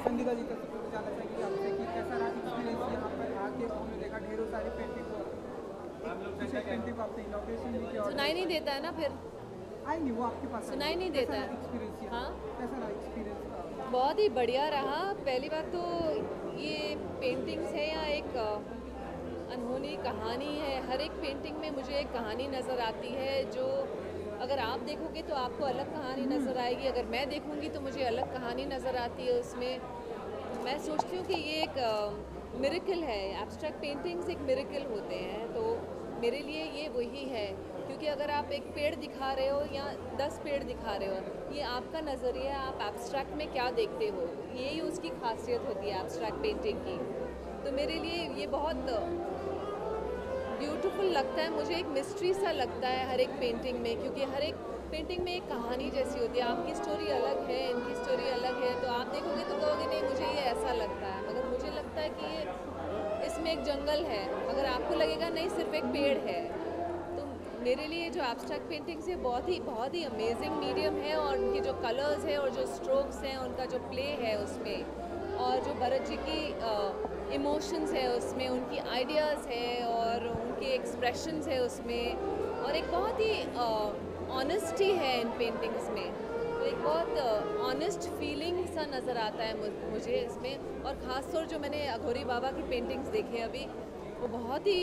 संगीता जी का जानना चाहेंगे आपसे कि कैसा रहा एक्सपीरियंस यहाँ पर आके हमने देखा ढेरों सारी पेंटिंग कुछ पेंटिंग आपने इनॉग्रेशन भी किया और सुनाई नहीं देता है ना फिर, आएंगे वो आपके पास सुनाई नहीं देता है। एक्सपीरियंस हाँ, कैसा रहा एक्सपीरियंस बहुत ही बढ़िया रहा। पहली बात तो ये पेंटिंग्स है या एक अनहोनी कहानी है। हर एक पेंटिंग में मुझे एक कहानी नज़र आती है जो अगर आप देखोगे तो आपको अलग कहानी नज़र आएगी, अगर मैं देखूंगी तो मुझे अलग कहानी नज़र आती है उसमें। तो मैं सोचती हूँ कि ये एक मिरेकल है। एब्स्ट्रैक्ट पेंटिंग्स एक मिरेकल होते हैं, तो मेरे लिए ये वही है। क्योंकि अगर आप एक पेड़ दिखा रहे हो या 10 पेड़ दिखा रहे हो, ये आपका नज़रिया है, आप एब्स्ट्रैक्ट में क्या देखते हो, यही उसकी खासियत होती है एब्स्ट्रैक्ट पेंटिंग की। तो मेरे लिए ये बहुत ब्यूटीफुल लगता है, मुझे एक मिस्ट्री सा लगता है हर एक पेंटिंग में, क्योंकि हर एक पेंटिंग में एक कहानी जैसी होती है। आपकी स्टोरी अलग है, इनकी स्टोरी अलग है, तो आप देखोगे तो कहोगे नहीं मुझे ये ऐसा लगता है, मगर मुझे लगता है कि ये इसमें एक जंगल है, मगर आपको लगेगा नहीं सिर्फ एक पेड़ है। तो मेरे लिए जो एब्स्ट्रैक्ट पेंटिंग्स है बहुत ही अमेजिंग मीडियम है, और उनके जो कलर्स हैं और जो स्ट्रोक्स हैं, उनका जो प्ले है उसमें, और जो भरत जी की इमोशंस है उसमें, उनकी आइडियाज़ है और उनके एक्सप्रेशंस है उसमें, और एक बहुत ही ऑनेस्टी है इन पेंटिंग्स में। तो एक बहुत ऑनेस्ट फीलिंग सा नज़र आता है मुझे इसमें। और ख़ास तौर जो मैंने अघोरी बाबा की पेंटिंग्स देखे अभी, वो बहुत ही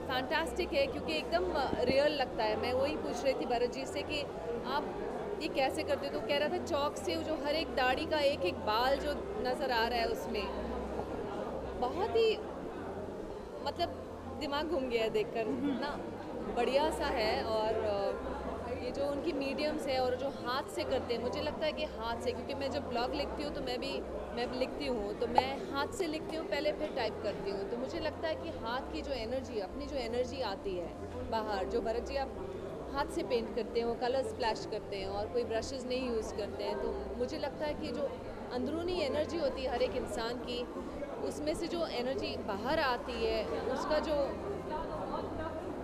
फैंटास्टिक है, क्योंकि एकदम रियल लगता है। मैं वही पूछ रही थी भरत जी से कि आप ये कैसे करते हो, तो कह रहा था चौक से जो हर एक दाढ़ी का एक एक बाल जो नज़र आ रहा है उसमें, बहुत ही मतलब दिमाग घूम गया है देखकर, इतना बढ़िया सा है। और ये जो उनकी मीडियम्स है और जो हाथ से करते हैं, मुझे लगता है कि हाथ से, क्योंकि मैं जब ब्लॉग लिखती हूँ तो मैं लिखती हूँ तो मैं हाथ से लिखती हूँ पहले, फिर टाइप करती हूँ। तो मुझे लगता है कि हाथ की जो एनर्जी, अपनी जो एनर्जी आती है बाहर, जो भरत जी आप हाथ से पेंट करते हैं, वो कलर स्प्लैश करते हैं और कोई ब्रशेस नहीं यूज़ करते हैं, तो मुझे लगता है कि जो अंदरूनी एनर्जी होती है हर एक इंसान की, उसमें से जो एनर्जी बाहर आती है, उसका जो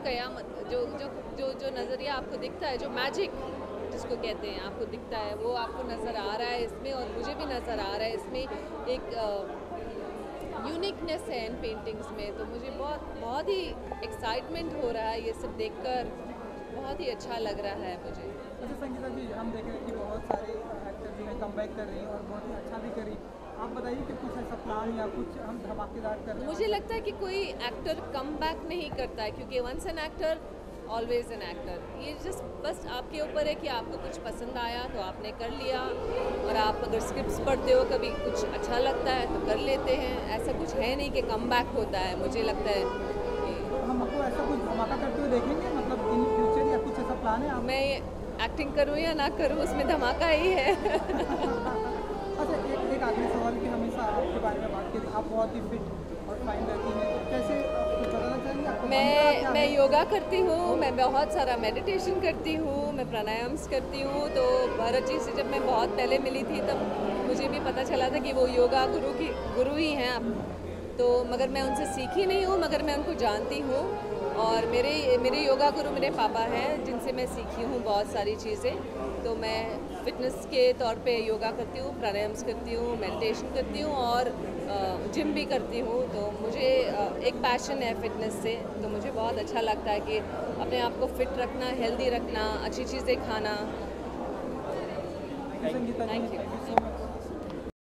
कयामत जो जो जो जो नज़रिया आपको दिखता है, जो मैजिक जिसको कहते हैं आपको दिखता है, वो आपको नज़र आ रहा है इसमें, और मुझे भी नज़र आ रहा है इसमें एक यूनिकनेस है इन पेंटिंग्स में। तो मुझे बहुत ही एक्साइटमेंट हो रहा है ये सब देखकर, बहुत ही अच्छा लग रहा है मुझे। अच्छा संगीता जी, हम देख रहे हैं कि बहुत सारे एक्टर जो है कम बैक कर रही हैं और बहुत ही अच्छा भी करी। आप बताइए कि कुछ ऐसा प्लान या कुछ हम धमाकेदार कर रहे हैं? मुझे लगता है कि कोई एक्टर कम बैक नहीं करता है, क्योंकि once an actor always an actor. ये जस्ट बस आपके ऊपर है कि आपको कुछ पसंद आया तो आपने कर लिया, और आप अगर स्क्रिप्ट्स पढ़ते हो कभी कुछ अच्छा लगता है तो कर लेते हैं। ऐसा कुछ है नहीं कि कम बैक होता है, मुझे लगता है कि तो हम आपको ऐसा कुछ धमाका करते हुए देखेंगे, मतलब इन फ्यूचर, या कुछ ऐसा प्लान है आप? मैं एक्टिंग करूँ या ना करूँ उसमें धमाका ही है। अच्छा, एक आखिरी सवाल कि हमेशा आपके बारे में बात करें, आप बहुत ही फिट और फाइन रहती हैं, तो कैसे कुछ बताना चाहेंगे आपको? मैं योगा करती हूँ, मैं बहुत सारा मेडिटेशन करती हूँ, मैं प्राणायाम्स करती हूँ। तो भरत जी से जब मैं बहुत पहले मिली थी तब मुझे भी पता चला था कि वो योगा गुरु ही हैं अब। तो मगर मैं उनसे सीखी नहीं हूँ, मगर मैं उनको जानती हूँ, और मेरे योगा गुरु मेरे पापा हैं जिनसे मैं सीखी हूँ बहुत सारी चीज़ें। तो मैं फिटनेस के तौर पे योगा करती हूँ, प्राणायाम्स करती हूँ, मेडिटेशन करती हूँ, और जिम भी करती हूँ। तो मुझे एक पैशन है फिटनेस से, तो मुझे बहुत अच्छा लगता है कि अपने आप को फिट रखना, हेल्दी रखना, अच्छी चीज़ें खाना। Sangeeta ji, thank you. Thank you so much.